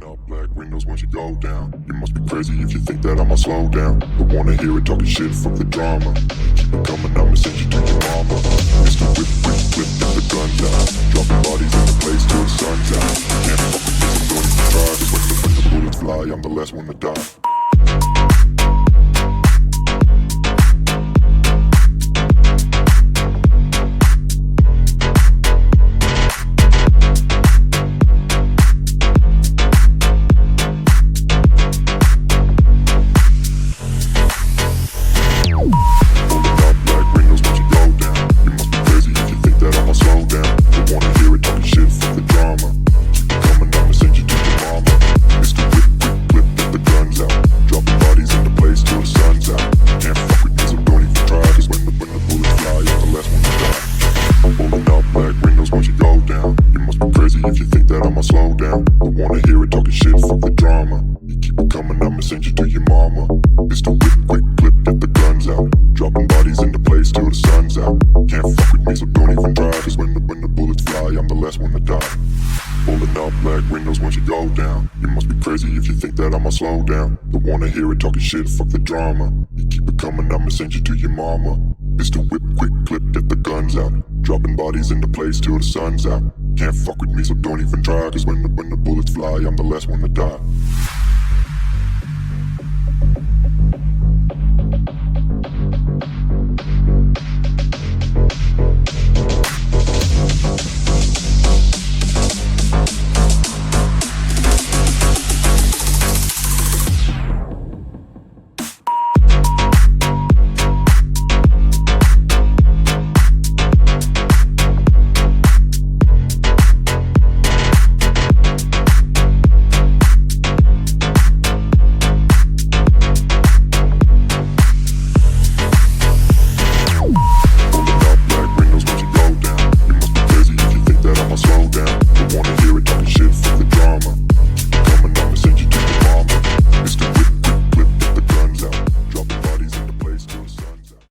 up black windows once you go down. You must be crazy if you think that I'ma slow down. Don't wanna hear it talking shit, fuck the drama. Keep it coming, I'ma send you to your mama. Mr. Whip, whip, whip, get the guns out. Dropping bodies in the place till the sun's out. Can't fuck with this, I'm going to try. Cause when the bullets fly, I'm the last one to die. If you think that I'ma slow down, don't wanna hear it talking shit, fuck the drama. You keep it coming, I'ma send you to your mama. It's the whip, quick clip, get the guns out. Dropping bodies into place till the sun's out. Can't fuck with me, so don't even try. Cause when the bullets fly, I'm the last one to die. Pulling up black windows once you go down. You must be crazy if you think that I'ma slow down. Don't wanna hear it talking shit, fuck the drama. You keep it coming, I'ma send you to your mama. It's the whip, quick clip, get the guns out. Dropping bodies into place till the sun's out. Can't fuck with me, so don't even try. Cause when the bullets fly, I'm the last one to die.